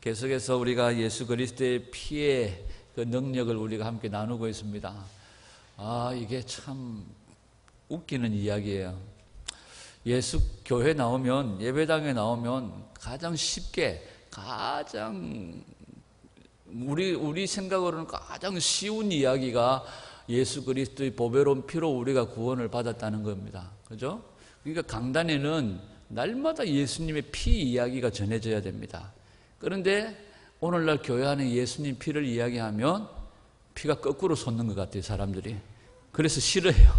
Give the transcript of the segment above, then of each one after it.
계속해서 우리가 예수 그리스도의 피의 그 능력을 우리가 함께 나누고 있습니다. 이게 참 웃기는 이야기예요. 예수 교회 나오면, 예배당에 나오면 가장 쉽게, 가장 우리 생각으로는 가장 쉬운 이야기가 예수 그리스도의 보배로운 피로 우리가 구원을 받았다는 겁니다. 그죠? 그러니까 강단에는 날마다 예수님의 피 이야기가 전해져야 됩니다. 그런데 오늘날 교회 안에 예수님 피를 이야기하면 피가 거꾸로 솟는 것 같아요, 사람들이. 그래서 싫어해요.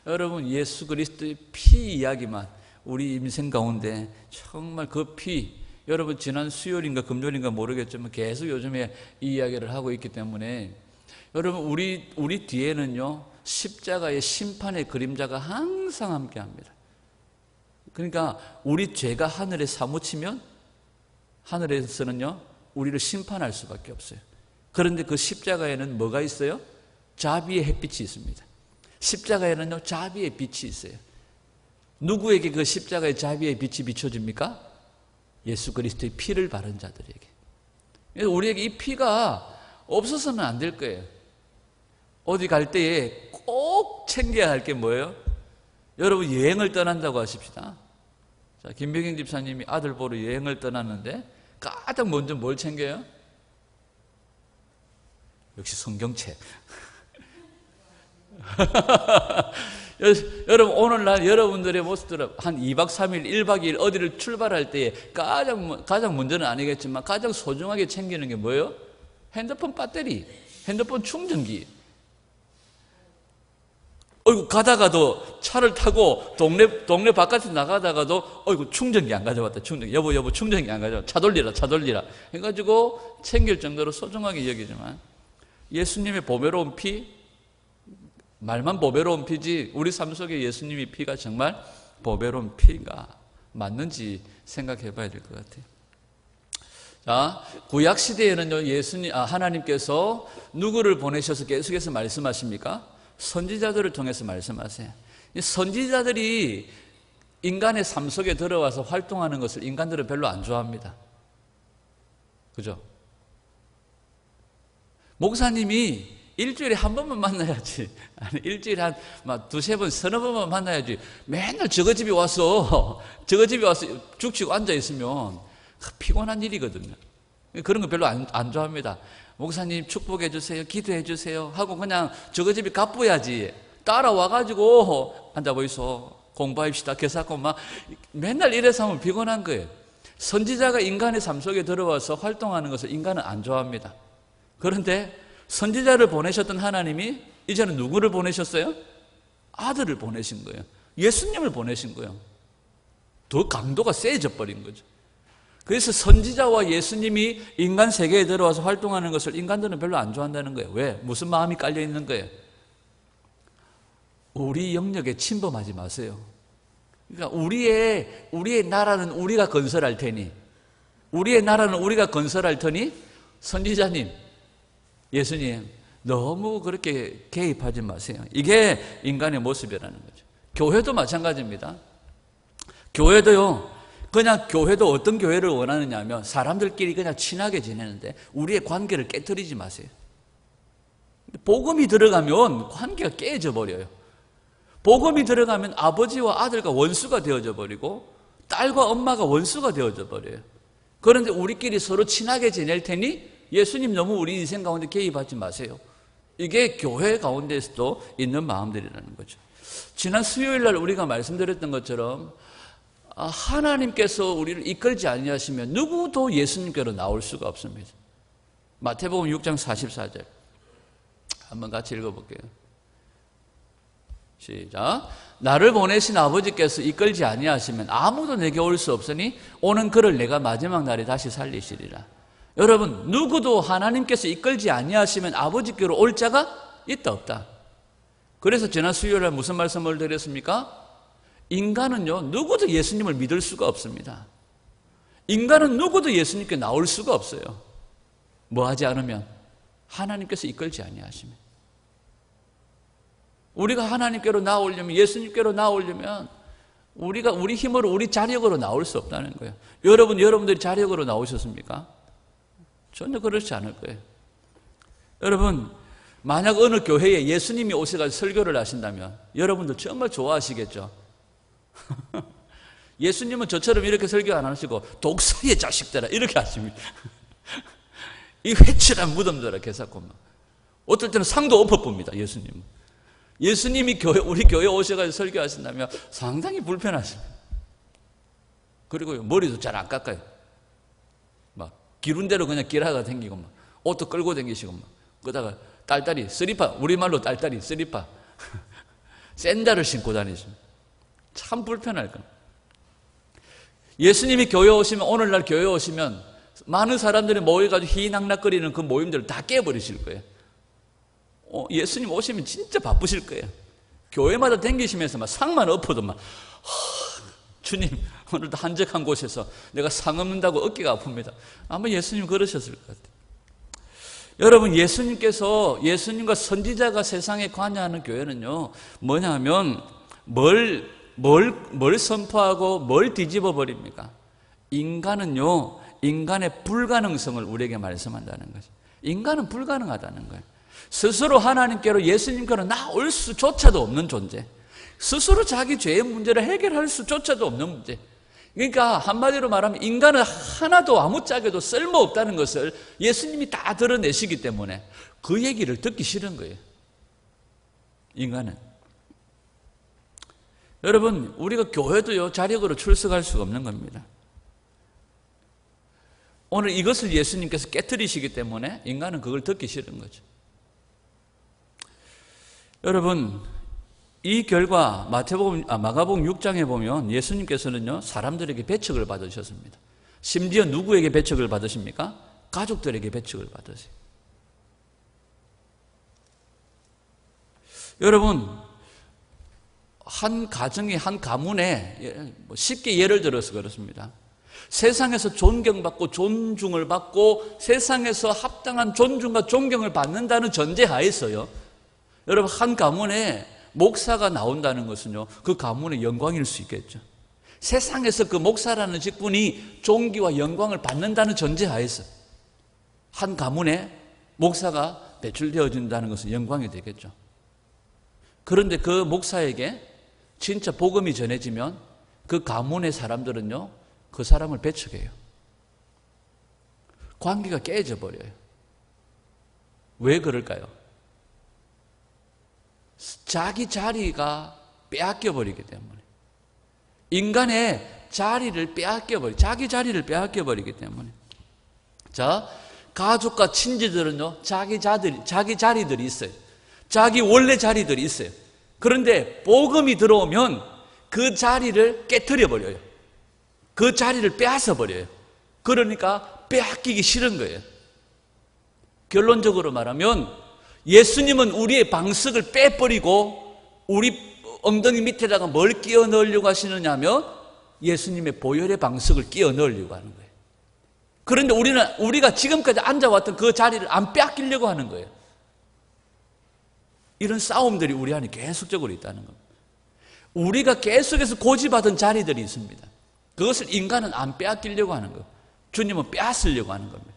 여러분, 예수 그리스도의 피 이야기만 우리 인생 가운데 정말 그 피, 여러분 지난 수요일인가 금요일인가 모르겠지만 계속 요즘에 이 이야기를 하고 있기 때문에 여러분 우리 뒤에는요 십자가의 심판의 그림자가 항상 함께합니다. 그러니까 우리 죄가 하늘에 사무치면 하늘에서는요 우리를 심판할 수밖에 없어요. 그런데 그 십자가에는 뭐가 있어요? 자비의 햇빛이 있습니다. 십자가에는요 자비의 빛이 있어요. 누구에게 그 십자가의 자비의 빛이 비춰집니까? 예수 그리스도의 피를 바른 자들에게. 그래서 우리에게 이 피가 없어서는 안 될 거예요. 어디 갈 때에 꼭 챙겨야 할 게 뭐예요? 여러분 여행을 떠난다고 하십시다. 자, 김병영 집사님이 아들 보러 여행을 떠났는데 가장 먼저 뭘 챙겨요? 역시 성경책. 여러분 오늘날 여러분들의 모습들은 한 2박 3일 1박 2일 어디를 출발할 때에 가장 먼저는 아니겠지만 가장 소중하게 챙기는 게 뭐예요? 핸드폰 배터리, 핸드폰 충전기. 가다가도 차를 타고 동네 바깥에 나가다가도 충전기 안 가져왔다. 충전기. 여보 충전기 안 가져왔다. 차 돌리라 해가지고 챙길 정도로 소중하게 여기지만 예수님의 보배로운 피, 말만 보배로운 피지 우리 삶 속에 예수님의 피가 정말 보배로운 피가 맞는지 생각해 봐야 될 것 같아요. 자, 구약 시대에는요 하나님께서 누구를 보내셔서 계속해서 말씀하십니까? 선지자들을 통해서 말씀하세요. 이 선지자들이 인간의 삶 속에 들어와서 활동하는 것을 인간들은 별로 안 좋아합니다. 그죠? 목사님이 일주일에 한 번만 만나야지. 아니, 일주일에 한 두세 번, 서너 번만 만나야지. 맨날 저거 집에 와서 죽치고 앉아있으면 피곤한 일이거든요. 그런 거 별로 안 좋아합니다. 목사님 축복해 주세요. 기도해 주세요. 하고 그냥 저거 집에 가봐야지. 따라와가지고 앉아보이소. 공부합시다. 개사고 맨날 이래서 하면 피곤한 거예요. 선지자가 인간의 삶 속에 들어와서 활동하는 것을 인간은 안 좋아합니다. 그런데 선지자를 보내셨던 하나님이 이제는 누구를 보내셨어요? 아들을 보내신 거예요. 예수님을 보내신 거예요. 더 강도가 세져 버린 거죠. 그래서 선지자와 예수님이 인간 세계에 들어와서 활동하는 것을 인간들은 별로 안 좋아한다는 거예요. 왜? 무슨 마음이 깔려 있는 거예요? 우리 영역에 침범하지 마세요. 그러니까 우리의 나라는 우리가 건설할 테니, 우리의 나라는 우리가 건설할 테니 선지자님, 예수님 너무 그렇게 개입하지 마세요. 이게 인간의 모습이라는 거죠. 교회도 마찬가지입니다. 교회도요, 그냥 교회도 어떤 교회를 원하느냐 하면 사람들끼리 그냥 친하게 지내는데 우리의 관계를 깨트리지 마세요. 복음이 들어가면 관계가 깨져 버려요. 복음이 들어가면 아버지와 아들과 원수가 되어져 버리고 딸과 엄마가 원수가 되어져 버려요. 그런데 우리끼리 서로 친하게 지낼 테니 예수님 너무 우리 인생 가운데 개입하지 마세요. 이게 교회 가운데서도 있는 마음들이라는 거죠. 지난 수요일 날 우리가 말씀드렸던 것처럼 하나님께서 우리를 이끌지 아니하시면 누구도 예수님께로 나올 수가 없습니다. 마태복음 6장 44절 한번 같이 읽어볼게요. 시작. 나를 보내신 아버지께서 이끌지 아니하시면 아무도 내게 올 수 없으니 오는 그를 내가 마지막 날에 다시 살리시리라. 여러분, 누구도 하나님께서 이끌지 아니하시면 아버지께로 올 자가 있다 없다. 그래서 지난 수요일에 무슨 말씀을 드렸습니까? 인간은요 누구도 예수님을 믿을 수가 없습니다. 인간은 누구도 예수님께 나올 수가 없어요. 뭐 하지 않으면? 하나님께서 이끌지 아니하시면. 우리가 하나님께로 나오려면, 예수님께로 나오려면 우리가 우리 힘으로 우리 자력으로 나올 수 없다는 거예요. 여러분들이 자력으로 나오셨습니까? 전혀 그렇지 않을 거예요. 여러분, 만약 어느 교회에 예수님이 오셔가지고 설교를 하신다면 여러분들 정말 좋아하시겠죠? 예수님은 저처럼 이렇게 설교 안 하시고 독사의 자식들아 이렇게 하십니다. 이 회칠한 무덤들아 개사고 막. 어떨 때는 상도 엎어봅니다. 예수님이 우리 교회 오셔가지고 설교하신다면 상당히 불편하십니다. 그리고 머리도 잘 안 깎아요. 막 기른 대로 그냥 길하가 다니고 막 옷도 끌고 다니시고 막 그러다가 딸딸이 쓰리파, 우리말로 딸딸이 쓰리파 샌들을 신고 다니십니다. 참 불편할 겁니다. 예수님이 교회 오시면, 오늘날 교회 오시면 많은 사람들이 모여가지고 희낙낙거리는 그 모임들을 다 깨버리실 거예요. 예수님 오시면 진짜 바쁘실 거예요. 교회마다 댕기시면서 막 상만 엎어도 막 주님 오늘도 한적한 곳에서 내가 상 엎는다고 어깨가 아픕니다. 아마 예수님 그러셨을 것 같아요. 여러분, 예수님과 선지자가 세상에 관여하는 교회는요 뭐냐 하면 뭘 선포하고 뭘 뒤집어 버립니까? 인간은요 인간의 불가능성을 우리에게 말씀한다는 거죠. 인간은 불가능하다는 거예요. 스스로 하나님께로 예수님께로 나올 수조차도 없는 존재, 스스로 자기 죄의 문제를 해결할 수조차도 없는 문제. 그러니까 한마디로 말하면 인간은 하나도 아무짝에도 쓸모없다는 것을 예수님이 다 드러내시기 때문에 그 얘기를 듣기 싫은 거예요. 인간은. 여러분, 우리가 교회도요 자력으로 출석할 수가 없는 겁니다. 오늘 이것을 예수님께서 깨트리시기 때문에 인간은 그걸 듣기 싫은 거죠. 여러분, 이 결과 마가복음 6장에 보면 예수님께서는요 사람들에게 배척을 받으셨습니다. 심지어 누구에게 배척을 받으십니까? 가족들에게 배척을 받으세요. 여러분, 한 가정에, 한 가문에 쉽게 예를 들어서 그렇습니다. 세상에서 존경받고 존중을 받고 세상에서 합당한 존중과 존경을 받는다는 전제하에서요, 여러분, 한 가문에 목사가 나온다는 것은요 그 가문의 영광일 수 있겠죠. 세상에서 그 목사라는 직분이 존귀와 영광을 받는다는 전제하에서 한 가문에 목사가 배출되어진다는 것은 영광이 되겠죠. 그런데 그 목사에게 진짜 복음이 전해지면 그 가문의 사람들은요 그 사람을 배척해요. 관계가 깨져버려요. 왜 그럴까요? 자기 자리가 빼앗겨버리기 때문에. 인간의 자리를 자기 자리를 빼앗겨버리기 때문에. 자, 가족과 친지들은요 자기 자리들이 있어요. 자기 원래 자리들이 있어요. 그런데 복음이 들어오면 그 자리를 깨트려버려요. 그 자리를 빼앗아버려요. 그러니까 빼앗기기 싫은 거예요. 결론적으로 말하면 예수님은 우리의 방석을 빼버리고 우리 엉덩이 밑에다가 뭘 끼워 넣으려고 하시느냐 하면 예수님의 보혈의 방석을 끼워 넣으려고 하는 거예요. 그런데 우리가 지금까지 앉아왔던 그 자리를 안 빼앗기려고 하는 거예요. 이런 싸움들이 우리 안에 계속적으로 있다는 겁니다. 우리가 계속해서 고집하던 자리들이 있습니다. 그것을 인간은 안 빼앗기려고 하는 거예요. 주님은 빼앗으려고 하는 겁니다.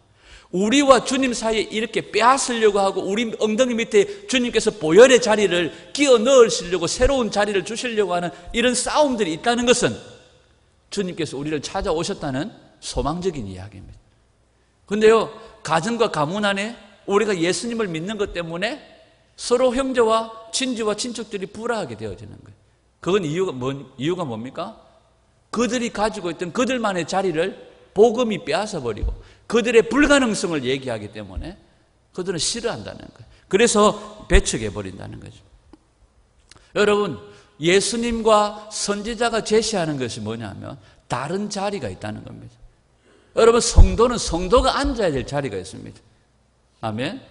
우리와 주님 사이에 이렇게 빼앗으려고 하고 우리 엉덩이 밑에 주님께서 보혈의 자리를 끼워 넣으시려고 새로운 자리를 주시려고 하는 이런 싸움들이 있다는 것은 주님께서 우리를 찾아오셨다는 소망적인 이야기입니다. 그런데요, 가정과 가문 안에 우리가 예수님을 믿는 것 때문에 서로 형제와 친지와 친척들이 불화하게 되어지는 거예요. 그건 이유가 뭡니까? 그들이 가지고 있던 그들만의 자리를 복음이 빼앗아버리고 그들의 불가능성을 얘기하기 때문에 그들은 싫어한다는 거예요. 그래서 배척해버린다는 거죠. 여러분, 예수님과 선지자가 제시하는 것이 뭐냐면 다른 자리가 있다는 겁니다. 여러분, 성도는 성도가 앉아야 될 자리가 있습니다. 아멘.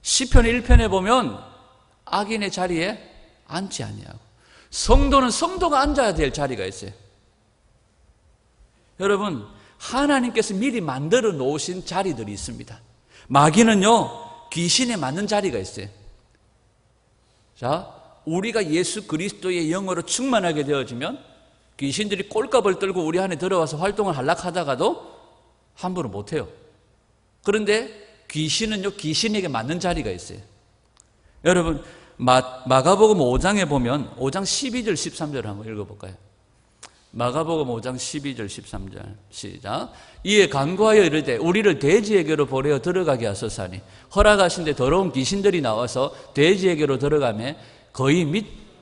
시편 1편에 보면 악인의 자리에 앉지 아니하고 성도는 성도가 앉아야 될 자리가 있어요. 여러분, 하나님께서 미리 만들어 놓으신 자리들이 있습니다. 마귀는요 귀신에 맞는 자리가 있어요. 자, 우리가 예수 그리스도의 영으로 충만하게 되어지면 귀신들이 꼴값을 떨고 우리 안에 들어와서 활동을 하려하다가도 함부로 못해요. 그런데 귀신은요, 귀신에게 맞는 자리가 있어요. 여러분, 마가복음 5장에 보면 5장 12절 13절 한번 읽어볼까요? 마가복음 5장 12절 13절 시작. 이에 간구하여 이르되 우리를 돼지에게로 보내어 들어가게 하소서니 허락하신 데 더러운 귀신들이 나와서 돼지에게로 들어가매 거의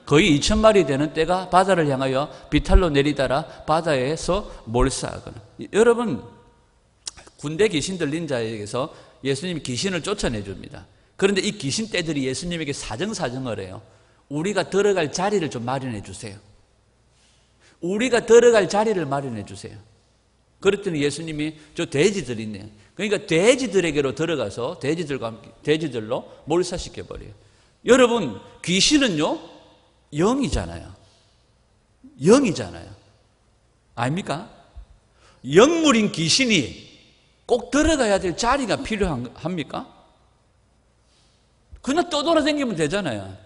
2,000마리 되는 떼가 바다를 향하여 비탈로 내리다라 바다에서 몰사하거나. 여러분, 군대 귀신 들린 자에게서 예수님이 귀신을 쫓아내 줍니다. 그런데 이 귀신 떼들이 예수님에게 사정사정을 해요. 우리가 들어갈 자리를 좀 마련해 주세요. 우리가 들어갈 자리를 마련해 주세요. 그랬더니 예수님이 저 돼지들이 있네요. 그러니까 돼지들에게로 들어가서 돼지들로 몰사시켜 버려요. 여러분, 귀신은요, 영이잖아요. 영이잖아요. 아닙니까? 영물인 귀신이 꼭 들어가야 될 자리가 필요합니까? 그냥 떠돌아다니면 되잖아요.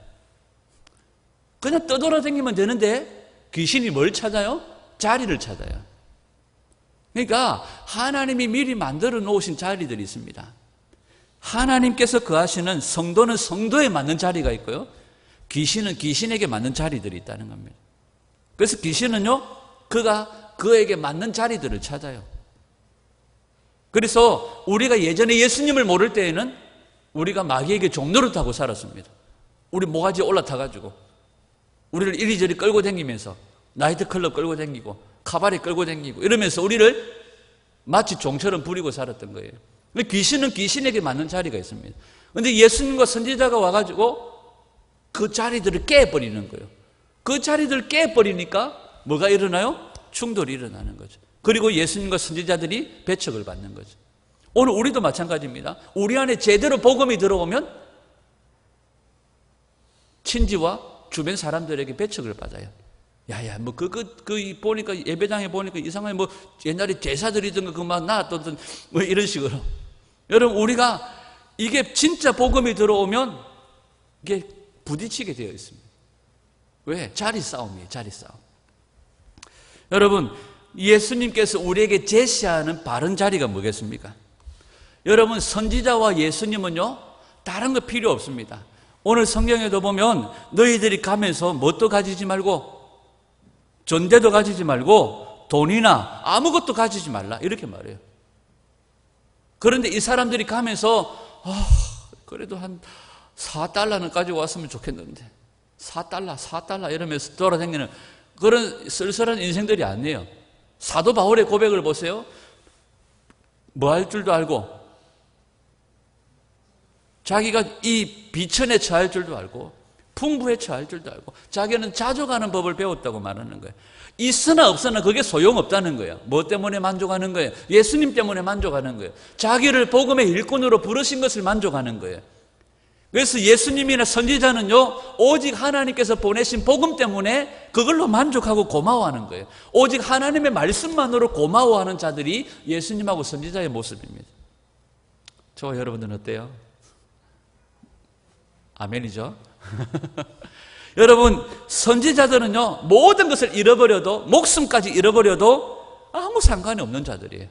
그냥 떠돌아다니면 되는데 귀신이 뭘 찾아요? 자리를 찾아요. 그러니까 하나님이 미리 만들어 놓으신 자리들이 있습니다. 하나님께서 거하시는 성도는 성도에 맞는 자리가 있고요. 귀신은 귀신에게 맞는 자리들이 있다는 겁니다. 그래서 귀신은요, 그가 그에게 맞는 자리들을 찾아요. 그래서 우리가 예전에 예수님을 모를 때에는 우리가 마귀에게 종노릇하고 살았습니다. 우리 모가지에 올라타가지고 우리를 이리저리 끌고 다니면서 나이트클럽 끌고 다니고 카바레 끌고 다니고 이러면서 우리를 마치 종처럼 부리고 살았던 거예요. 귀신은 귀신에게 맞는 자리가 있습니다. 그런데 예수님과 선지자가 와가지고 그 자리들을 깨버리는 거예요. 그 자리들을 깨버리니까 뭐가 일어나요? 충돌이 일어나는 거죠. 그리고 예수님과 선지자들이 배척을 받는 거죠. 오늘 우리도 마찬가지입니다. 우리 안에 제대로 복음이 들어오면 친지와 주변 사람들에게 배척을 받아요. 야야, 뭐 보니까 예배당에 보니까 이상하게 뭐 옛날에 제사드리던 거 그만 나왔던 뭐 이런 식으로. 여러분, 우리가 이게 진짜 복음이 들어오면 이게 부딪히게 되어 있습니다. 왜? 자리 싸움이에요. 자리 싸움. 여러분, 예수님께서 우리에게 제시하는 바른 자리가 뭐겠습니까? 여러분, 선지자와 예수님은요, 다른 거 필요 없습니다. 오늘 성경에도 보면 너희들이 가면서 뭣도 가지지 말고 전대도 가지지 말고 돈이나 아무것도 가지지 말라 이렇게 말해요. 그런데 이 사람들이 가면서 그래도 한 4달러는 가지고 왔으면 좋겠는데 4달러 이러면서 돌아다니는 그런 쓸쓸한 인생들이 아니에요. 사도 바울의 고백을 보세요. 뭐 할 줄도 알고 자기가 이 비천에 처할 줄도 알고 풍부에 처할 줄도 알고 자기는 자족하는 법을 배웠다고 말하는 거예요. 있으나 없으나 그게 소용없다는 거예요. 뭐 때문에 만족하는 거예요? 예수님 때문에 만족하는 거예요. 자기를 복음의 일꾼으로 부르신 것을 만족하는 거예요. 그래서 예수님이나 선지자는요, 오직 하나님께서 보내신 복음 때문에 그걸로 만족하고 고마워하는 거예요. 오직 하나님의 말씀만으로 고마워하는 자들이 예수님하고 선지자의 모습입니다. 저와 여러분들은 어때요? 아멘이죠? 여러분, 선지자들은요, 모든 것을 잃어버려도, 목숨까지 잃어버려도 아무 상관이 없는 자들이에요.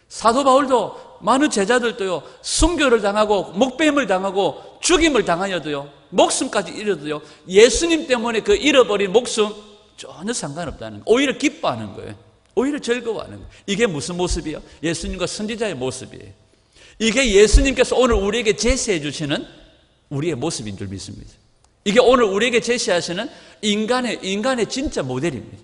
사도 바울도 많은 제자들도요, 순교를 당하고 목뱀을 당하고 죽임을 당하여도요, 목숨까지 잃어도요, 예수님 때문에 그 잃어버린 목숨 전혀 상관없다는 거예요. 오히려 기뻐하는 거예요. 오히려 즐거워하는 거예요. 이게 무슨 모습이에요? 예수님과 선지자의 모습이에요. 이게 예수님께서 오늘 우리에게 제시해 주시는 우리의 모습인 줄 믿습니다. 이게 오늘 우리에게 제시하시는 인간의 진짜 모델입니다.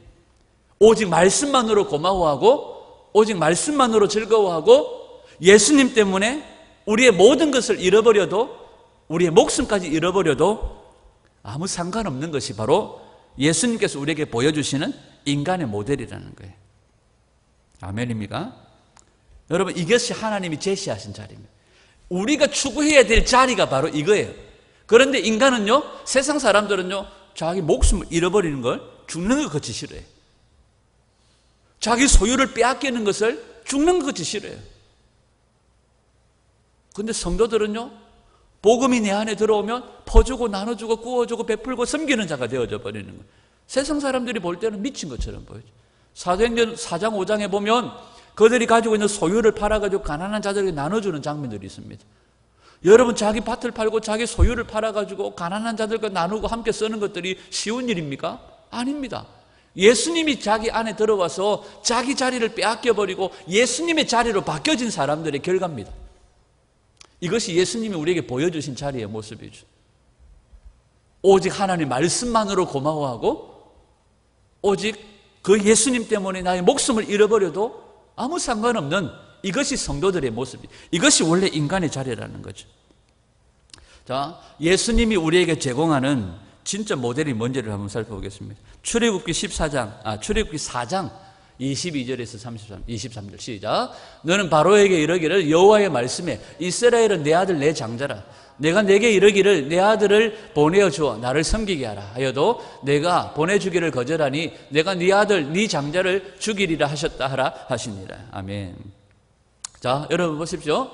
오직 말씀만으로 고마워하고 오직 말씀만으로 즐거워하고 예수님 때문에 우리의 모든 것을 잃어버려도 우리의 목숨까지 잃어버려도 아무 상관없는 것이 바로 예수님께서 우리에게 보여주시는 인간의 모델이라는 거예요. 아멘입니까? 여러분, 이것이 하나님이 제시하신 자리입니다. 우리가 추구해야 될 자리가 바로 이거예요. 그런데 인간은요, 세상 사람들은요, 자기 목숨을 잃어버리는 걸 죽는 것 같이 싫어해요. 자기 소유를 빼앗기는 것을 죽는 것 같이 싫어해요. 그런데 성도들은요, 복음이 내 안에 들어오면 퍼주고 나눠주고 구워주고 베풀고 섬기는 자가 되어져 버리는 거예요. 세상 사람들이 볼 때는 미친 것처럼 보이죠. 사도행전 4장 5장에 보면 그들이 가지고 있는 소유를 팔아가지고 가난한 자들에게 나눠주는 장면들이 있습니다. 여러분, 자기 밭을 팔고 자기 소유를 팔아가지고 가난한 자들과 나누고 함께 쓰는 것들이 쉬운 일입니까? 아닙니다. 예수님이 자기 안에 들어와서 자기 자리를 빼앗겨버리고 예수님의 자리로 바뀌어진 사람들의 결과입니다. 이것이 예수님이 우리에게 보여주신 자리의 모습이죠. 오직 하나님 말씀만으로 고마워하고 오직 그 예수님 때문에 나의 목숨을 잃어버려도 아무 상관없는 이것이 성도들의 모습이에요. 이것이 원래 인간의 자리라는 거죠. 자, 예수님이 우리에게 제공하는 진짜 모델이 뭔지를 한번 살펴보겠습니다. 출애굽기 4장 22절에서 23절 시작. 너는 바로에게 이르기를 여호와의 말씀에 이스라엘은 내 아들 내 장자라. 내가 내게 이르기를 내 아들을 보내어 주어 나를 섬기게 하라 하여도 내가 보내주기를 거절하니 내가 네 아들 네 장자를 죽이리라 하셨다 하라 하시니라. 아멘. 자, 여러분 보십시오.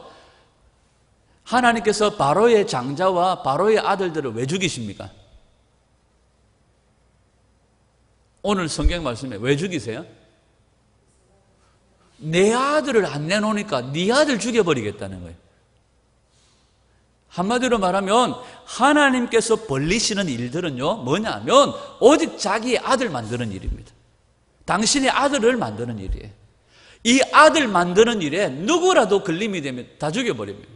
하나님께서 바로의 장자와 바로의 아들들을 왜 죽이십니까? 오늘 성경 말씀에 왜 죽이세요? 내 아들을 안 내놓으니까 네 아들 죽여버리겠다는 거예요. 한마디로 말하면 하나님께서 벌리시는 일들은요 뭐냐면 오직 자기의 아들 만드는 일입니다. 당신의 아들을 만드는 일이에요. 이 아들 만드는 일에 누구라도 걸림이 되면 다 죽여버립니다.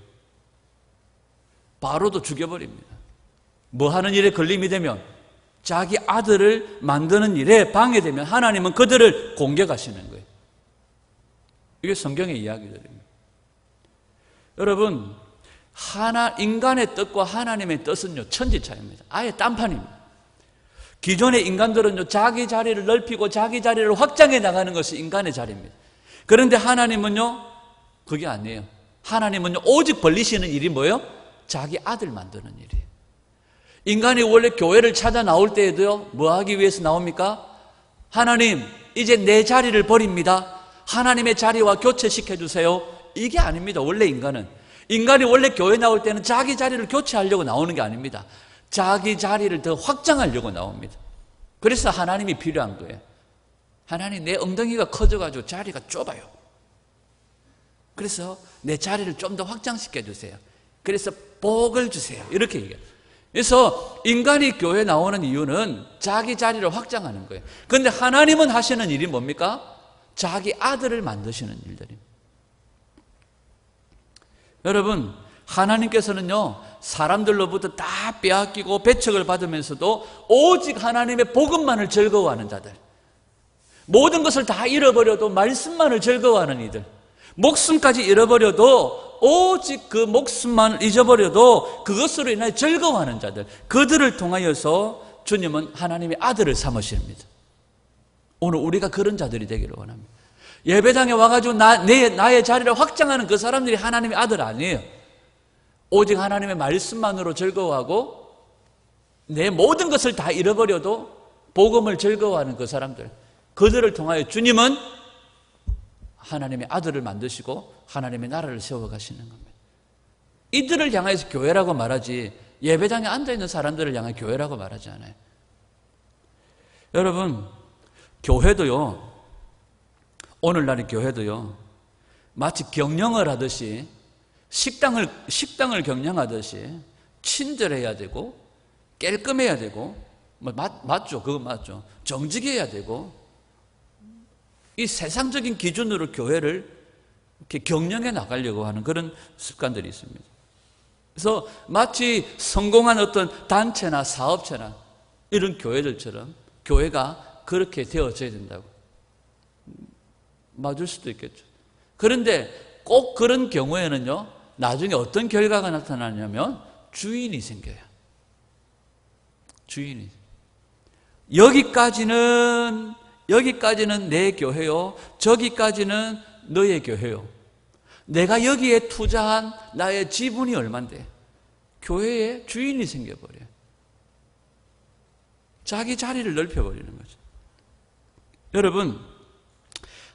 바로도 죽여버립니다. 뭐 하는 일에 걸림이 되면 자기 아들을 만드는 일에 방해되면 하나님은 그들을 공격하시는 거예요. 이게 성경의 이야기들입니다. 여러분, 인간의 뜻과 하나님의 뜻은요 천지차이입니다. 아예 딴판입니다. 기존의 인간들은요 자기 자리를 넓히고 자기 자리를 확장해 나가는 것이 인간의 자리입니다. 그런데 하나님은요 그게 아니에요. 하나님은요 오직 벌리시는 일이 뭐예요? 자기 아들 만드는 일이에요. 인간이 원래 교회를 찾아 나올 때에도요 뭐 하기 위해서 나옵니까? 하나님 이제 내 자리를 버립니다. 하나님의 자리와 교체시켜 주세요. 이게 아닙니다. 원래 인간이 원래 교회 나올 때는 자기 자리를 교체하려고 나오는 게 아닙니다. 자기 자리를 더 확장하려고 나옵니다. 그래서 하나님이 필요한 거예요. 하나님 내 엉덩이가 커져가지고 자리가 좁아요. 그래서 내 자리를 좀 더 확장시켜 주세요. 그래서 복을 주세요. 이렇게 얘기해요. 그래서 인간이 교회 나오는 이유는 자기 자리를 확장하는 거예요. 그런데 하나님은 하시는 일이 뭡니까? 자기 아들을 만드시는 일들입니다. 여러분, 하나님께서는요 사람들로부터 다 빼앗기고 배척을 받으면서도 오직 하나님의 복음만을 즐거워하는 자들, 모든 것을 다 잃어버려도 말씀만을 즐거워하는 이들, 목숨까지 잃어버려도 오직 그 목숨만 잊어버려도 그것으로 인하여 즐거워하는 자들, 그들을 통하여서 주님은 하나님의 아들을 삼으십니다. 오늘 우리가 그런 자들이 되기를 원합니다. 예배당에 와가지고 나의 자리를 확장하는 그 사람들이 하나님의 아들 아니에요. 오직 하나님의 말씀만으로 즐거워하고 내 모든 것을 다 잃어버려도 복음을 즐거워하는 그 사람들, 그들을 통하여 주님은 하나님의 아들을 만드시고 하나님의 나라를 세워가시는 겁니다. 이들을 향해서 교회라고 말하지 예배당에 앉아있는 사람들을 향해 교회라고 말하지 않아요. 여러분, 교회도요, 오늘날의 교회도요 마치 경영을 하듯이 식당을 경영하듯이 친절해야 되고 깔끔해야 되고 맞죠? 그거 맞죠? 정직해야 되고 이 세상적인 기준으로 교회를 이렇게 경영해 나가려고 하는 그런 습관들이 있습니다. 그래서 마치 성공한 어떤 단체나 사업체나 이런 교회들처럼 교회가 그렇게 되어져야 된다고. 맞을 수도 있겠죠. 그런데 꼭 그런 경우에는요 나중에 어떤 결과가 나타나냐면 주인이 생겨요. 주인이. 여기까지는 내 교회요, 저기까지는 너의 교회요. 내가 여기에 투자한 나의 지분이 얼만데 교회에 주인이 생겨버려요. 자기 자리를 넓혀버리는 거죠. 여러분,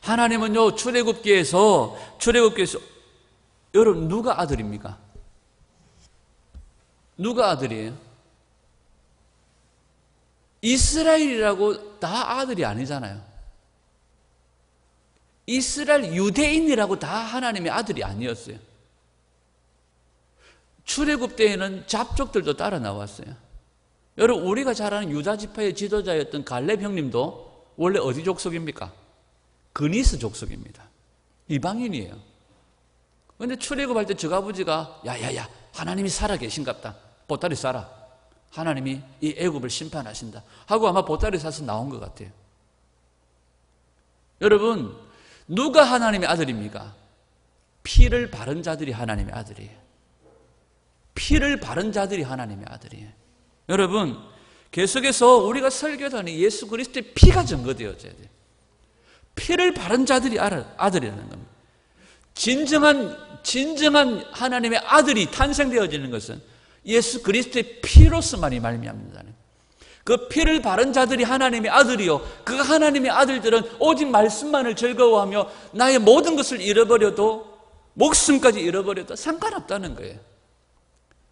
하나님은요 출애굽기에서 여러분 누가 아들입니까? 누가 아들이에요? 이스라엘이라고 다 아들이 아니잖아요. 이스라엘 유대인이라고 다 하나님의 아들이 아니었어요. 출애굽 때에는 잡족들도 따라 나왔어요. 여러분, 우리가 잘 아는 유다 지파의 지도자였던 갈렙 형님도 원래 어디 족속입니까? 그니스 족속입니다. 이방인이에요. 그런데 출애굽할 때 저 아버지가 야야야, 하나님이 살아 계신갑다. 보따리 싸라. 하나님이 이 애굽을 심판하신다 하고 아마 보따리 싸서 나온 것 같아요. 여러분, 누가 하나님의 아들입니까? 피를 바른 자들이 하나님의 아들이에요. 피를 바른 자들이 하나님의 아들이에요. 여러분, 계속해서 우리가 설교하는 예수 그리스도의 피가 증거되어져야 돼요. 피를 바른 자들이 아들이라는 겁니다. 진정한 하나님의 아들이 탄생되어지는 것은 예수 그리스도의 피로서만이 말미암는다. 그 피를 바른 자들이 하나님의 아들이요, 그 하나님의 아들들은 오직 말씀만을 즐거워하며 나의 모든 것을 잃어버려도, 목숨까지 잃어버려도 상관없다는 거예요.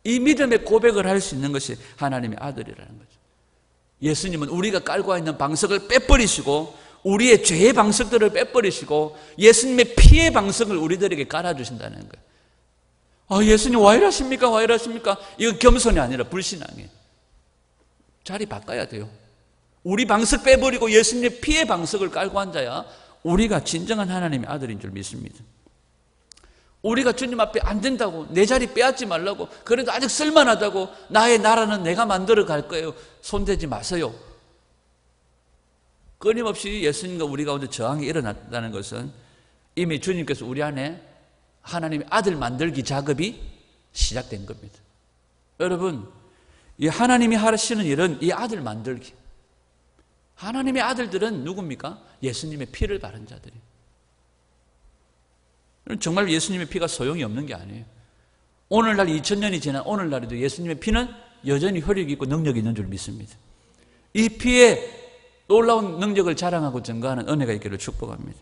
이 믿음의 고백을 할 수 있는 것이 하나님의 아들이라는 거죠. 예수님은 우리가 깔고 있는 방석을 빼버리시고 우리의 죄의 방석들을 빼버리시고 예수님의 피의 방석을 우리들에게 깔아주신다는 거예요. 아, 예수님 왜 이러십니까? 왜 이러십니까? 이건 겸손이 아니라 불신앙이에요. 자리 바꿔야 돼요. 우리 방석 빼버리고 예수님의 피의 방석을 깔고 앉아야 우리가 진정한 하나님의 아들인 줄 믿습니다. 우리가 주님 앞에 안 된다고, 내 자리 빼앗지 말라고, 그래도 아직 쓸만하다고, 나의 나라는 내가 만들어 갈 거예요, 손대지 마세요. 끊임없이 예수님과 우리 가운데 저항이 일어났다는 것은 이미 주님께서 우리 안에 하나님의 아들 만들기 작업이 시작된 겁니다. 여러분, 이 하나님이 하시는 일은 이 아들 만들기. 하나님의 아들들은 누굽니까? 예수님의 피를 바른 자들이에요. 정말 예수님의 피가 소용이 없는 게 아니에요. 오늘날 2000년이 지난 오늘날에도 예수님의 피는 여전히 효력이 있고 능력이 있는 줄 믿습니다. 이 피에 놀라운 능력을 자랑하고 증거하는 은혜가 있기를 축복합니다.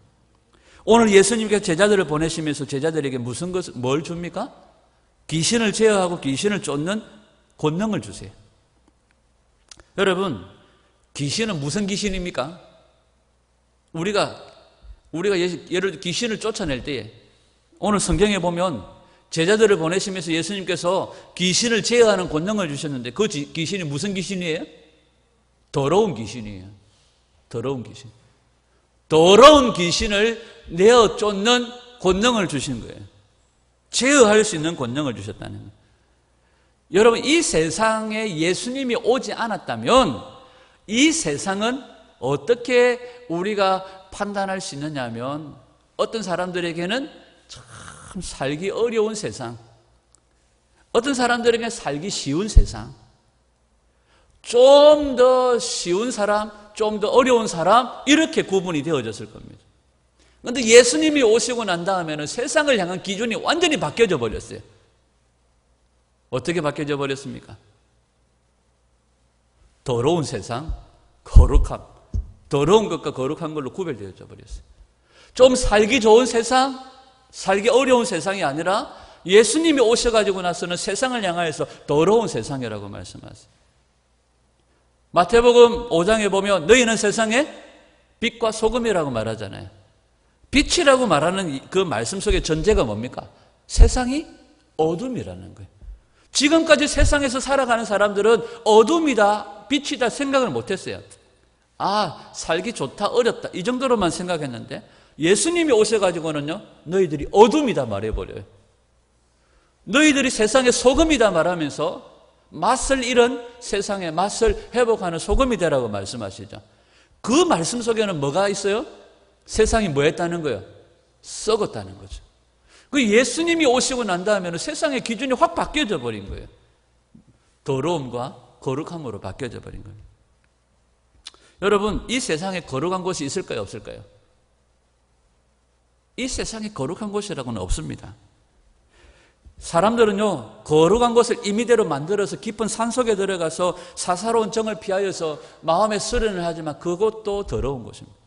오늘 예수님께서 제자들을 보내시면서 제자들에게 뭘 줍니까? 귀신을 제어하고 귀신을 쫓는 권능을 주세요. 여러분, 귀신은 무슨 귀신입니까? 우리가 예를 들어 귀신을 쫓아낼 때에 오늘 성경에 보면 제자들을 보내시면서 예수님께서 귀신을 제어하는 권능을 주셨는데 그 귀신이 무슨 귀신이에요? 더러운 귀신이에요. 더러운 귀신. 더러운 귀신을 내어 쫓는 권능을 주신 거예요. 제어할 수 있는 권능을 주셨다는 거예요. 여러분, 이 세상에 예수님이 오지 않았다면 이 세상은 어떻게 우리가 판단할 수 있느냐 하면 어떤 사람들에게는 참 살기 어려운 세상, 어떤 사람들에게는 살기 쉬운 세상, 좀 더 쉬운 사람, 좀 더 어려운 사람, 이렇게 구분이 되어졌을 겁니다. 그런데 예수님이 오시고 난 다음에는 세상을 향한 기준이 완전히 바뀌어져 버렸어요. 어떻게 바뀌어져 버렸습니까? 더러운 세상, 거룩함, 더러운 것과 거룩한 걸로 구별되어져 버렸어요. 좀 살기 좋은 세상, 살기 어려운 세상이 아니라 예수님이 오셔가지고 나서는 세상을 향하여서 더러운 세상이라고 말씀하세요. 마태복음 5장에 보면 너희는 세상의 빛과 소금이라고 말하잖아요. 빛이라고 말하는 그 말씀 속의 전제가 뭡니까? 세상이 어둠이라는 거예요. 지금까지 세상에서 살아가는 사람들은 어둠이다, 빛이다 생각을 못했어요. 아, 살기 좋다, 어렵다 이 정도로만 생각했는데 예수님이 오셔가지고는요, 너희들이 어둠이다 말해버려요. 너희들이 세상의 소금이다 말하면서 맛을 잃은 세상의 맛을 회복하는 소금이 되라고 말씀하시죠. 그 말씀 속에는 뭐가 있어요? 세상이 뭐 했다는 거예요? 썩었다는 거죠. 그 예수님이 오시고 난 다음에는 세상의 기준이 확 바뀌어져 버린 거예요. 더러움과 거룩함으로 바뀌어져 버린 거예요. 여러분, 이 세상에 거룩한 곳이 있을까요? 없을까요? 이 세상에 거룩한 곳이라고는 없습니다. 사람들은요, 거룩한 곳을 임의대로 만들어서 깊은 산속에 들어가서 사사로운 정을 피하여서 마음의 수련을 하지만 그것도 더러운 곳입니다.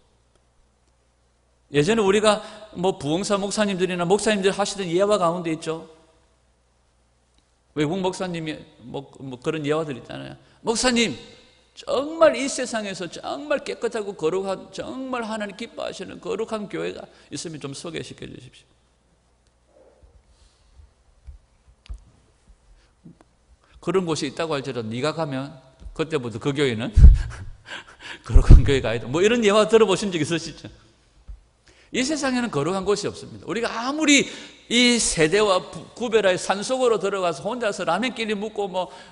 예전에 우리가 부흥사 목사님들이나 목사님들 하시던 예화 가운데 있죠. 외국 목사님이 그런 예화들 있잖아요. 목사님, 정말 이 세상에서 정말 깨끗하고 거룩한, 정말 하나님 기뻐하시는 거룩한 교회가 있으면 좀 소개시켜 주십시오. 그런 곳이 있다고 할지라도 네가 가면 그때부터 그 교회는 거룩한 교회가 아니다. 뭐 이런 예화 들어보신 적 있으시죠? 이 세상에는 거룩한 곳이 없습니다. 우리가 아무리 이 세대와 구별하여 산속으로 들어가서 혼자서 라면끼리 묵고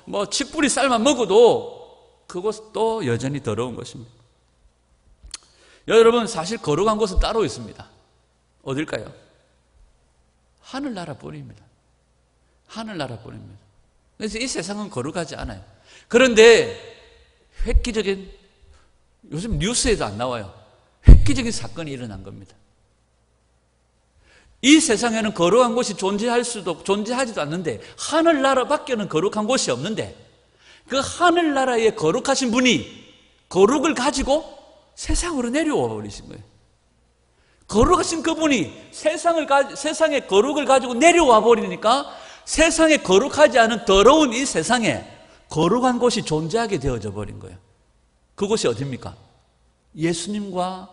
뭐 칡뿌리 쌀만 먹어도 그것도 여전히 더러운 것입니다. 여러분, 사실 거룩한 곳은 따로 있습니다. 어딜까요? 하늘나라 뿐입니다. 하늘나라 뿐입니다. 그래서 이 세상은 거룩하지 않아요. 그런데 획기적인, 요즘 뉴스에도 안 나와요. 획기적인 사건이 일어난 겁니다. 이 세상에는 거룩한 곳이 존재하지도 않는데, 하늘나라 밖에는 거룩한 곳이 없는데, 그 하늘나라에 거룩하신 분이 거룩을 가지고 세상으로 내려와 버리신 거예요. 거룩하신 그분이 세상에 거룩을 가지고 내려와 버리니까 세상에 거룩하지 않은 더러운 이 세상에 거룩한 곳이 존재하게 되어져 버린 거예요. 그곳이 어디입니까? 예수님과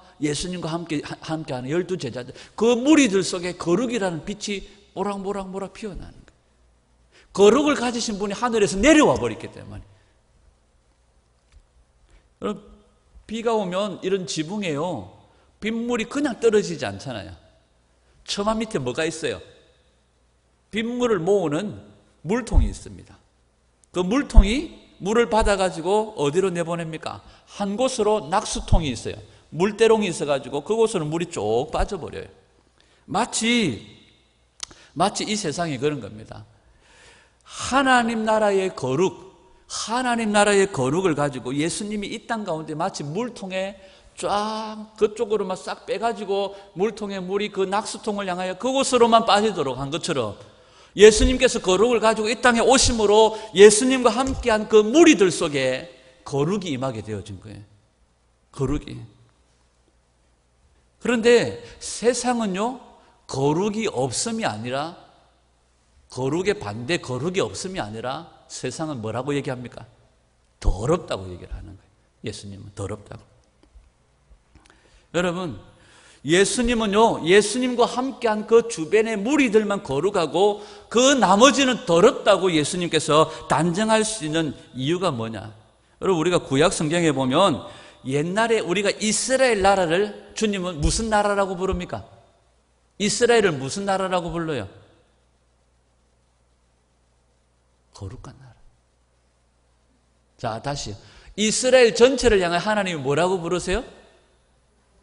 함께하는 12제자들, 그 무리들 속에 거룩이라는 빛이 모락모락 피어나는 거예요. 거룩을 가지신 분이 하늘에서 내려와 버렸기 때문에. 여러분, 비가 오면 이런 지붕에요, 빗물이 그냥 떨어지지 않잖아요. 처마 밑에 뭐가 있어요? 빗물을 모으는 물통이 있습니다. 그 물통이 물을 받아가지고 어디로 내보냅니까? 한 곳으로 낙수통이 있어요. 물대롱이 있어가지고 그곳으로 물이 쭉 빠져버려요. 마치 이 세상이 그런 겁니다. 하나님 나라의 거룩을 가지고 예수님이 이 땅 가운데 마치 물통에 쫙 그쪽으로만 싹 빼가지고 물통에 물이 그 낙수통을 향하여 그곳으로만 빠지도록 한 것처럼 예수님께서 거룩을 가지고 이 땅에 오심으로 예수님과 함께한 그 무리들 속에 거룩이 임하게 되어진 거예요. 거룩이. 그런데 세상은요, 거룩이 없음이 아니라, 거룩의 반대 거룩이 없음이 아니라 세상은 뭐라고 얘기합니까? 더럽다고 얘기를 하는 거예요. 예수님은 더럽다고. 여러분, 예수님은요, 예수님과 함께한 그 주변의 무리들만 거룩하고 그 나머지는 더럽다고 예수님께서 단정할 수 있는 이유가 뭐냐? 여러분, 우리가 구약 성경에 보면 옛날에 우리가 이스라엘 나라를 주님은 무슨 나라라고 부릅니까? 이스라엘을 무슨 나라라고 불러요? 거룩한 나라. 자, 다시 이스라엘 전체를 향해 하나님이 뭐라고 부르세요?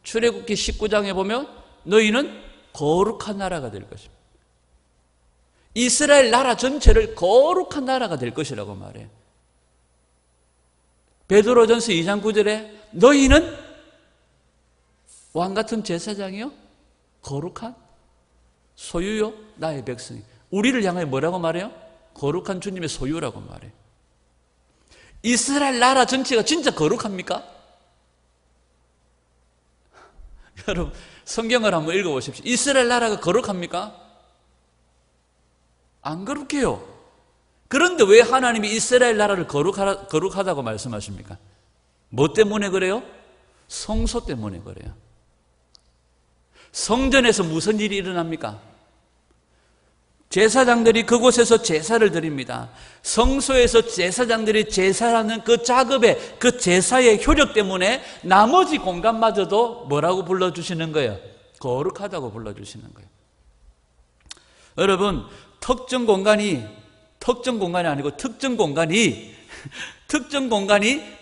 출애굽기 19장에 보면 너희는 거룩한 나라가 될 것입니다. 이스라엘 나라 전체를 거룩한 나라가 될 것이라고 말해요. 베드로전서 2장 9절에 너희는 왕같은 제사장이요, 거룩한 소유요, 나의 백성이. 우리를 향해 뭐라고 말해요? 거룩한 주님의 소유라고 말해요. 이스라엘 나라 전체가 진짜 거룩합니까? 여러분, 성경을 한번 읽어보십시오. 이스라엘 나라가 거룩합니까? 안 거룩해요. 그런데 왜 하나님이 이스라엘 나라를 거룩하다고 말씀하십니까? 뭐 때문에 그래요? 성소 때문에 그래요. 성전에서 무슨 일이 일어납니까? 제사장들이 그곳에서 제사를 드립니다. 성소에서 제사장들이 제사하는 그 작업의, 그 제사의 효력 때문에 나머지 공간마저도 뭐라고 불러주시는 거예요? 거룩하다고 불러주시는 거예요. 여러분, 특정 공간이 아니고 특정 공간이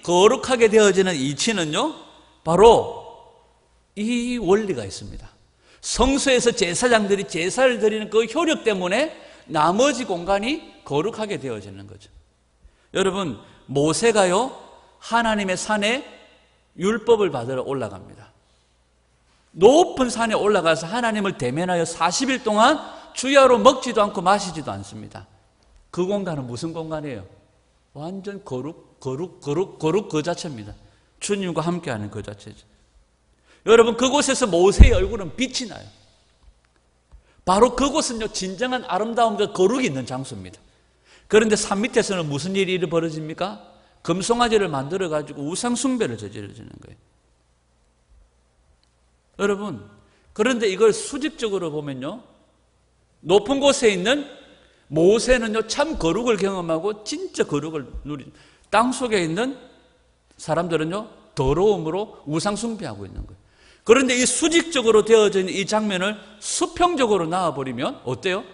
거룩하게 되어지는 이치는요, 바로 이 원리가 있습니다. 성소에서 제사장들이 제사를 드리는 그 효력 때문에 나머지 공간이 거룩하게 되어지는 거죠. 여러분, 모세가요, 하나님의 산에 율법을 받으러 올라갑니다. 높은 산에 올라가서 하나님을 대면하여 40일 동안 주야로 먹지도 않고 마시지도 않습니다. 그 공간은 무슨 공간이에요? 완전 거룩 그 자체입니다. 주님과 함께하는 그 자체죠. 여러분, 그곳에서 모세의 얼굴은 빛이 나요. 바로 그곳은요, 진정한 아름다움과 거룩이 있는 장소입니다. 그런데 산 밑에서는 무슨 일이 벌어집니까? 금송아지를 만들어가지고 우상숭배를 저지르는 거예요. 여러분, 그런데 이걸 수직적으로 보면요, 높은 곳에 있는 모세는요, 참 거룩을 경험하고 진짜 거룩을 누린, 땅 속에 있는 사람들은요, 더러움으로 우상숭배하고 있는 거예요. 그런데 이 수직적으로 되어져 있는 이 장면을 수평적으로 나와버리면 어때요?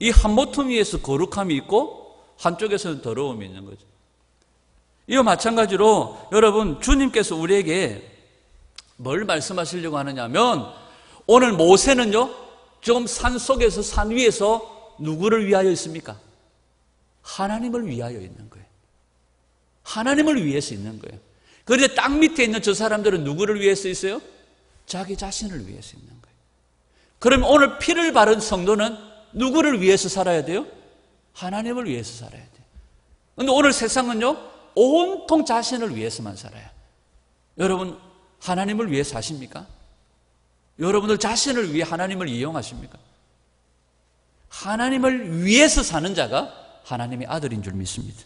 이 한 모퉁이에서 거룩함이 있고 한쪽에서는 더러움이 있는 거죠. 이와 마찬가지로 여러분, 주님께서 우리에게 뭘 말씀하시려고 하느냐면, 오늘 모세는요, 좀 산 속에서, 산 위에서 누구를 위하여 있습니까? 하나님을 위하여 있는 거예요. 하나님을 위해서 있는 거예요. 그런데 땅 밑에 있는 저 사람들은 누구를 위해서 있어요? 자기 자신을 위해서 있는 거예요. 그럼 오늘 피를 바른 성도는 누구를 위해서 살아야 돼요? 하나님을 위해서 살아야 돼요. 그런데 오늘 세상은요, 온통 자신을 위해서만 살아요. 여러분, 하나님을 위해 사십니까? 여러분들 자신을 위해 하나님을 이용하십니까? 하나님을 위해서 사는 자가 하나님의 아들인 줄 믿습니다.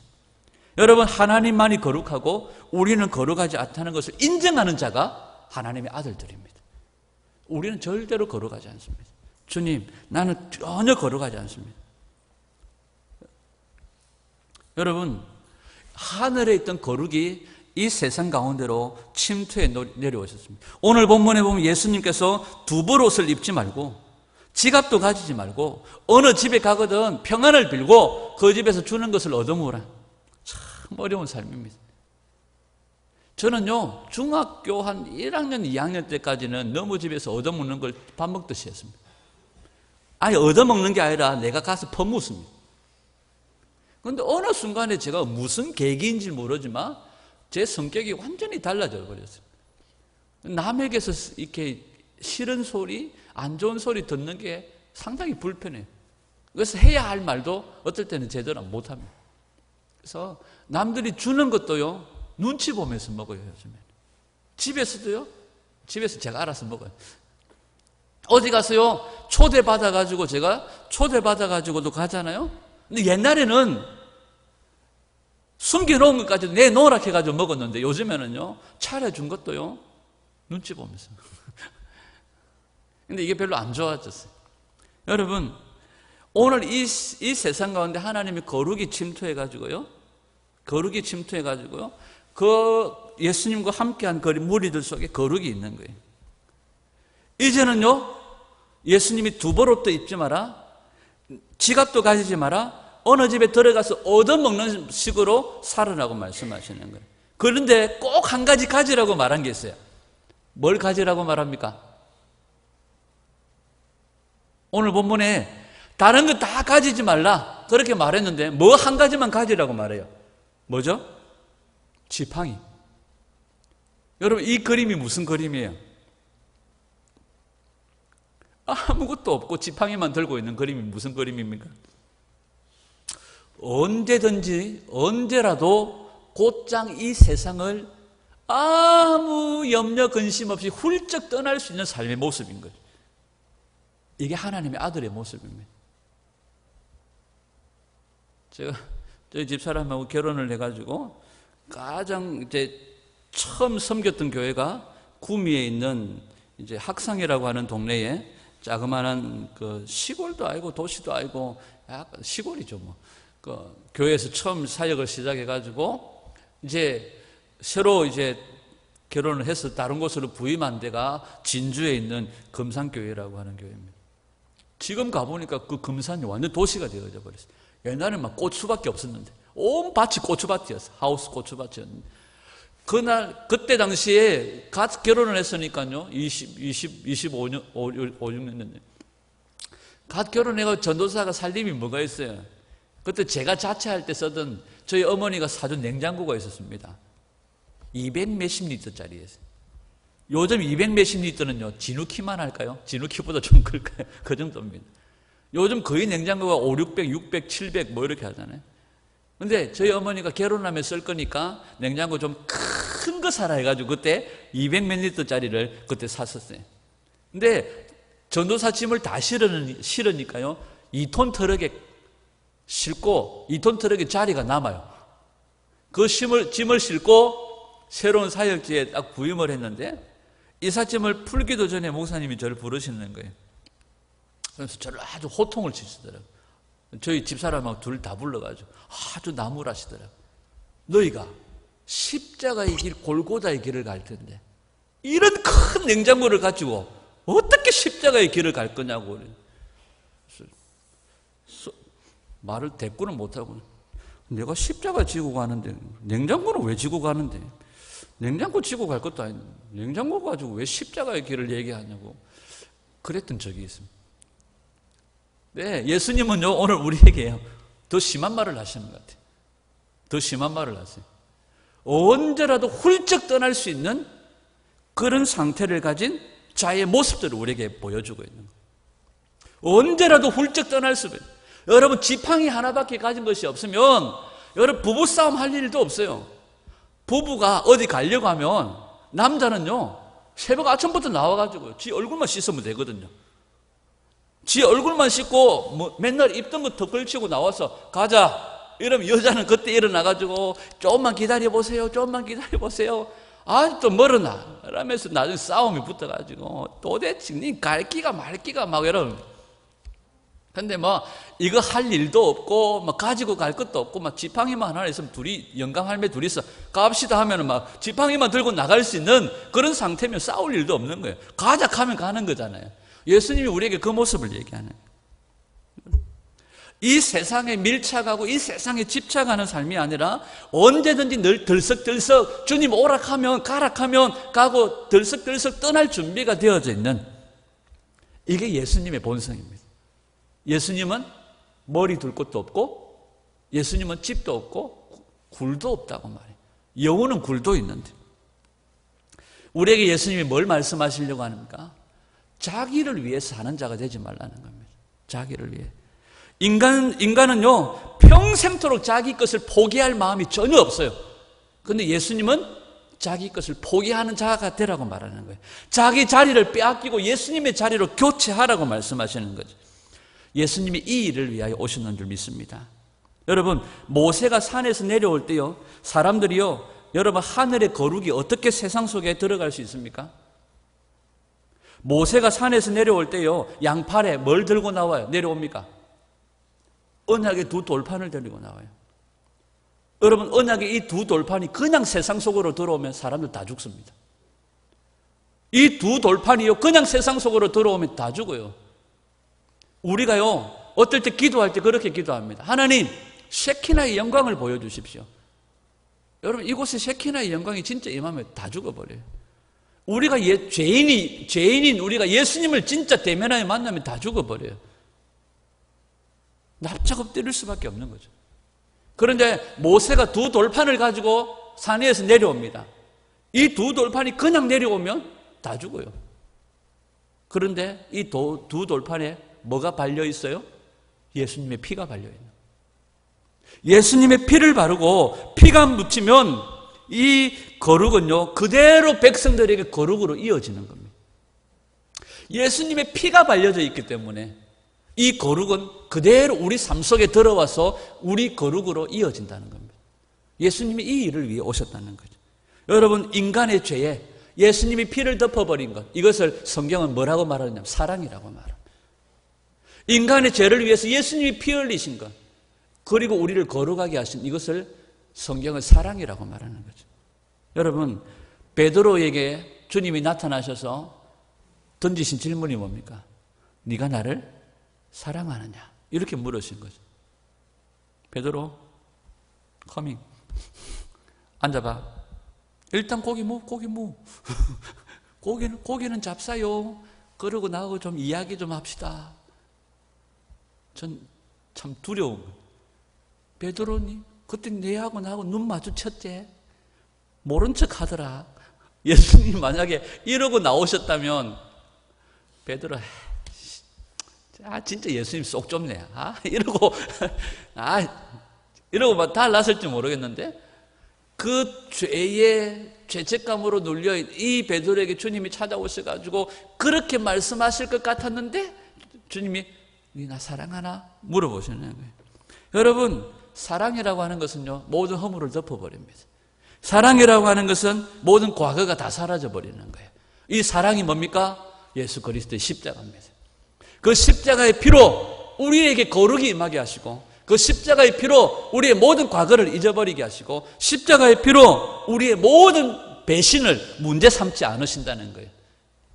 여러분, 하나님만이 거룩하고 우리는 거룩하지 않다는 것을 인정하는 자가 하나님의 아들들입니다. 우리는 절대로 거룩하지 않습니다. 주님, 나는 전혀 거룩하지 않습니다. 여러분, 하늘에 있던 거룩이 이 세상 가운데로 침투해 내려오셨습니다. 오늘 본문에 보면 예수님께서 두벌옷을 입지 말고 지갑도 가지지 말고 어느 집에 가거든 평안을 빌고 그 집에서 주는 것을 얻어먹으라. 참 어려운 삶입니다. 저는요, 중학교 한 1학년, 2학년 때까지는 너무 집에서 얻어먹는 걸 밥 먹듯이 했습니다. 아니, 얻어먹는 게 아니라 내가 가서 퍼묻습니다. 그런데 어느 순간에 제가 무슨 계기인지 모르지만 제 성격이 완전히 달라져 버렸어요. 남에게서 이렇게 싫은 소리, 안 좋은 소리 듣는 게 상당히 불편해요. 그래서 해야 할 말도 어떨 때는 제대로 못합니다. 그래서 남들이 주는 것도요, 눈치 보면서 먹어요, 요즘에. 집에서도요, 집에서 제가 알아서 먹어요. 어디 가서요, 초대받아가지고 제가 초대받아가지고도 가잖아요. 근데 옛날에는 숨겨놓은 것까지도 내놓으라 해가지고 먹었는데 요즘에는요, 차려준 것도요, 눈치 보면서. 근데 이게 별로 안 좋아졌어요. 여러분, 오늘 이 세상 가운데 하나님이 거룩이 침투해가지고요, 그 예수님과 함께한 그 무리들 속에 거룩이 있는 거예요. 이제는요, 예수님이 두벌옷도 입지 마라, 지갑도 가지지 마라, 어느 집에 들어가서 얻어먹는 식으로 살으라고 말씀하시는 거예요. 그런데 꼭 한 가지 가지라고 말한 게 있어요. 뭘 가지라고 말합니까? 오늘 본문에 다른 거 다 가지지 말라 그렇게 말했는데 뭐 한 가지만 가지라고 말해요. 뭐죠? 지팡이. 여러분, 이 그림이 무슨 그림이에요? 아무것도 없고 지팡이만 들고 있는 그림이 무슨 그림입니까? 언제든지 언제라도 곧장 이 세상을 아무 염려 근심 없이 훌쩍 떠날 수 있는 삶의 모습인 거죠. 이게 하나님의 아들의 모습입니다. 제가 저희 집사람하고 결혼을 해가지고 가장 이제 처음 섬겼던 교회가 구미에 있는 이제 학상이라고 하는 동네에 자그마한 그 시골도 아니고 도시도 아니고 약간 시골이죠 뭐. 그 교회에서 처음 사역을 시작해가지고 이제 새로 이제 결혼을 해서 다른 곳으로 부임한 데가 진주에 있는 금산교회라고 하는 교회입니다. 지금 가보니까 그 금산이 완전 도시가 되어져 버렸어요. 옛날에는 막 고추밖에 없었는데 온 밭이 고추밭이었어요. 하우스 고추밭이었는데 그때 당시에 갓 결혼을 했으니까요. 25년, 5, 6년 됐네. 갓 결혼해가 전도사가 살림이 뭐가 있어요? 그때 제가 자취할 때 쓰던 저희 어머니가 사준 냉장고가 있었습니다. 200 몇십 리터짜리였어요. 요즘 200 몇십 리터는요, 진우키만 할까요? 진우키보다 좀 클까요? 그 정도입니다. 요즘 거의 냉장고가 5, 600, 600, 700 뭐 이렇게 하잖아요. 근데 저희 어머니가 결혼하면 쓸 거니까 냉장고 좀 큰 거 사라 해가지고 그때 200 몇 리터짜리를 그때 샀었어요. 근데 전도사 짐을 다 실으니까요, 2톤 트럭에 싣고 2톤 트럭에 자리가 남아요. 그 짐을 싣고 새로운 사역지에 딱 부임을 했는데 이삿짐을 풀기도 전에 목사님이 저를 부르시는 거예요. 그래서 저를 아주 호통을 치시더라고요. 저희 집사람하고 둘 다 불러가지고 아주 나무라시더라고요. 너희가 십자가의 길, 골고다의 길을 갈 텐데 이런 큰 냉장고를 가지고 어떻게 십자가의 길을 갈 거냐고. 말을 대꾸는 못하고, 내가 십자가 지고 가는데 냉장고는 왜 지고 가는데, 냉장고 지고 갈 것도 아닌데 냉장고 가지고 왜 십자가의 길을 얘기하냐고 그랬던 적이 있습니다. 네, 예수님은요 오늘 우리에게 더 심한 말을 하시는 것 같아요. 더 심한 말을 하세요. 언제라도 훌쩍 떠날 수 있는 그런 상태를 가진 자의 모습들을 우리에게 보여주고 있는 거예요. 언제라도 훌쩍 떠날 수 있는. 여러분 지팡이 하나밖에 가진 것이 없으면 여러분 부부싸움 할 일도 없어요. 부부가 어디 가려고 하면 남자는요 새벽 아침부터 나와가지고 지 얼굴만 씻으면 되거든요. 지 얼굴만 씻고 뭐 맨날 입던 거 더 걸치고 나와서 가자 이러면 여자는 그때 일어나가지고 조금만 기다려보세요, 조금만 기다려보세요, 아직도 멀어나 이러면서 나중에 싸움이 붙어가지고 도대체 니 갈기가 말기가 막 이러면, 근데 뭐 이거 할 일도 없고 뭐 가지고 갈 것도 없고 막 지팡이만 하나 있으면 둘이 영감 할매 둘이서 갑시다 하면은 막 지팡이만 들고 나갈 수 있는 그런 상태면 싸울 일도 없는 거예요. 가자 하면 가는 거잖아요. 예수님이 우리에게 그 모습을 얘기하는 거예요. 이 세상에 밀착하고 이 세상에 집착하는 삶이 아니라 언제든지 늘 들썩들썩 주님 오락하면 가락하면 가고 들썩들썩 떠날 준비가 되어져 있는, 이게 예수님의 본성입니다. 예수님은 머리 둘 곳도 없고 예수님은 집도 없고 굴도 없다고 말해요. 영혼은 굴도 있는데 우리에게 예수님이 뭘 말씀하시려고 합니까? 자기를 위해서 사는 자가 되지 말라는 겁니다. 자기를 위해. 인간은요 평생토록 자기 것을 포기할 마음이 전혀 없어요. 그런데 예수님은 자기 것을 포기하는 자가 되라고 말하는 거예요. 자기 자리를 빼앗기고 예수님의 자리로 교체하라고 말씀하시는 거죠. 예수님이 이 일을 위하여 오셨는 줄 믿습니다. 여러분 모세가 산에서 내려올 때요 사람들이요 여러분 하늘의 거룩이 어떻게 세상 속에 들어갈 수 있습니까? 모세가 산에서 내려올 때요 양팔에 뭘 들고 나와요? 내려옵니까? 언약의 두 돌판을 들고 나와요. 여러분 언약의 이 두 돌판이 그냥 세상 속으로 들어오면 사람들 다 죽습니다. 이 두 돌판이요 그냥 세상 속으로 들어오면 다 죽어요. 우리가요 어떨 때 기도할 때 그렇게 기도합니다. 하나님 셰키나의 영광을 보여주십시오. 여러분 이곳에 셰키나의 영광이 진짜 임하면 다 죽어버려요. 우리가 죄인인 우리가 예수님을 진짜 대면하여 만나면 다 죽어버려요. 납작 엎드릴 수밖에 없는 거죠. 그런데 모세가 두 돌판을 가지고 산 위에서 내려옵니다. 이 두 돌판이 그냥 내려오면 다 죽어요. 그런데 이 두 돌판에 뭐가 발려 있어요? 예수님의 피가 발려 있는 거예요. 예수님의 피를 바르고 피가 묻히면 이 거룩은요 그대로 백성들에게 거룩으로 이어지는 겁니다. 예수님의 피가 발려져 있기 때문에 이 거룩은 그대로 우리 삶 속에 들어와서 우리 거룩으로 이어진다는 겁니다. 예수님이 이 일을 위해 오셨다는 거죠. 여러분 인간의 죄에 예수님이 피를 덮어버린 것, 이것을 성경은 뭐라고 말하느냐면 사랑이라고 말합니다. 인간의 죄를 위해서 예수님이 피 흘리신 것, 그리고 우리를 거룩하게 하신 이것을 성경은 사랑이라고 말하는 거죠. 여러분 베드로에게 주님이 나타나셔서 던지신 질문이 뭡니까? 네가 나를 사랑하느냐? 이렇게 물으신 거죠. 베드로 커밍 앉아봐. 일단 고기 무 고기는 잡사요. 그러고 나하고 좀 이야기 좀 합시다. 전 참 두려운 거예요. 베드로니 그때 내하고 나하고 눈 마주쳤지? 모른 척 하더라. 예수님 만약에 이러고 나오셨다면 베드로 진짜 예수님 속 좁네. 이러고 막 달랐을지 모르겠는데 그 죄의 죄책감으로 눌려있는 이 베드로에게 주님이 찾아오셔가지고 그렇게 말씀하실 것 같았는데 주님이 네 나 사랑하나? 물어보시는 거예요. 여러분 사랑이라고 하는 것은요, 모든 허물을 덮어버립니다. 사랑이라고 하는 것은 모든 과거가 다 사라져버리는 거예요. 이 사랑이 뭡니까? 예수 그리스도의 십자가입니다. 그 십자가의 피로 우리에게 거룩이 임하게 하시고, 그 십자가의 피로 우리의 모든 과거를 잊어버리게 하시고, 십자가의 피로 우리의 모든 배신을 문제 삼지 않으신다는 거예요.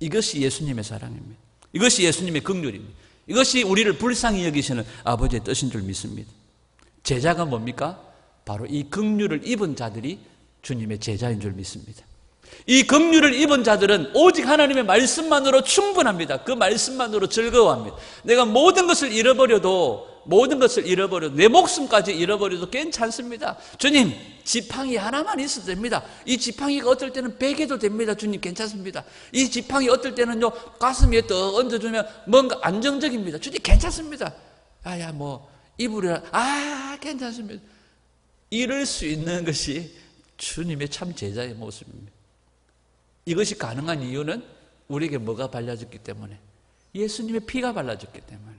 이것이 예수님의 사랑입니다. 이것이 예수님의 긍휼입니다. 이것이 우리를 불쌍히 여기시는 아버지의 뜻인 줄 믿습니다. 제자가 뭡니까? 바로 이 긍휼을 입은 자들이 주님의 제자인 줄 믿습니다. 이 긍휼을 입은 자들은 오직 하나님의 말씀만으로 충분합니다. 그 말씀만으로 즐거워합니다. 내가 모든 것을 잃어버려도 내 목숨까지 잃어버려도 괜찮습니다. 주님, 지팡이 하나만 있어도 됩니다. 이 지팡이가 어떨 때는 베개도 됩니다. 주님, 괜찮습니다. 이 지팡이 어떨 때는요, 가슴에 떡 얹어주면 뭔가 안정적입니다. 주님, 괜찮습니다. 이불이라, 괜찮습니다. 이럴 수 있는 것이 주님의 참 제자의 모습입니다. 이것이 가능한 이유는 우리에게 뭐가 발라졌기 때문에? 예수님의 피가 발라졌기 때문에.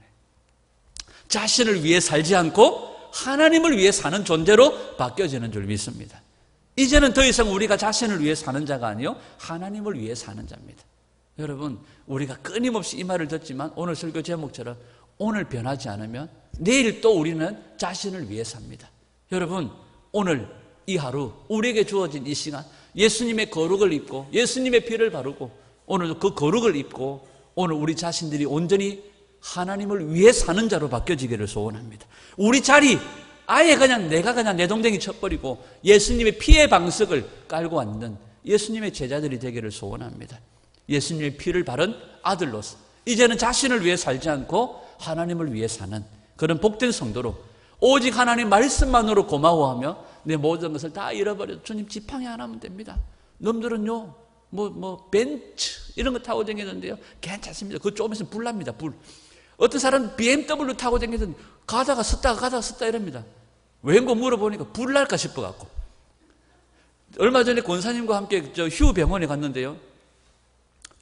자신을 위해 살지 않고 하나님을 위해 사는 존재로 바뀌어지는 줄 믿습니다. 이제는 더 이상 우리가 자신을 위해 사는 자가 아니요, 하나님을 위해 사는 자입니다. 여러분, 우리가 끊임없이 이 말을 듣지만 오늘 설교 제목처럼 오늘 변하지 않으면 내일 또 우리는 자신을 위해 삽니다. 여러분, 오늘 이 하루 우리에게 주어진 이 시간, 예수님의 거룩을 입고 예수님의 피를 바르고 오늘 그 거룩을 입고 오늘 우리 자신들이 온전히 하나님을 위해 사는 자로 바뀌어지기를 소원합니다. 우리 자리 아예 내가 내 동댕이 쳐버리고 예수님의 피의 방석을 깔고 앉는 예수님의 제자들이 되기를 소원합니다. 예수님의 피를 바른 아들로서 이제는 자신을 위해 살지 않고 하나님을 위해 사는 그런 복된 성도로 오직 하나님 말씀만으로 고마워하며 내 모든 것을 다 잃어버려도 주님 지팡이 하나면 됩니다. 놈들은요 벤츠 이런 거 타고 다니는데요, 괜찮습니다. 그거 좀 있으면 불 납니다. 불. 어떤 사람은 BMW 타고 다니던 가다가 섰다 이럽니다. 왠고 물어보니까 불 날까 싶어갖고. 얼마 전에 권사님과 함께 휴 병원에 갔는데요,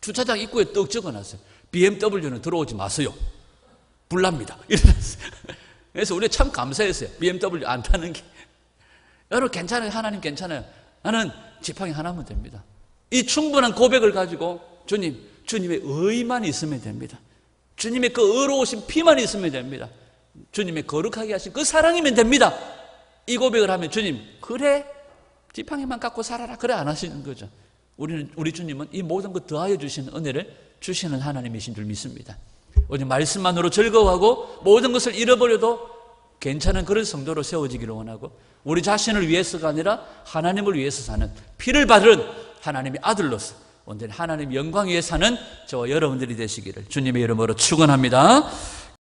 주차장 입구에 떡 적어놨어요. BMW는 들어오지 마세요. 불 납니다. 이러셨어요. 그래서 우리 참 감사했어요. BMW 안 타는 게. 여러분, 괜찮아요. 하나님 괜찮아요. 나는 지팡이 하나면 됩니다. 이 충분한 고백을 가지고 주님의 의만 있으면 됩니다. 주님의 그 의로우신 피만 있으면 됩니다. 주님의 거룩하게 하신 그 사랑이면 됩니다. 이 고백을 하면 주님, 그래 지팡이만 갖고 살아라, 그래 안 하시는 거죠. 우리 주님은 이 모든 것 더하여 주시는 은혜를 주시는 하나님이신 줄 믿습니다. 오직 말씀만으로 즐거워하고 모든 것을 잃어버려도 괜찮은 그런 성도로 세워지기를 원하고, 우리 자신을 위해서가 아니라 하나님을 위해서 사는 피를 바른 하나님의 아들로서 온전히 하나님의 영광 위에 사는 저와 여러분들이 되시기를 주님의 이름으로 축원합니다.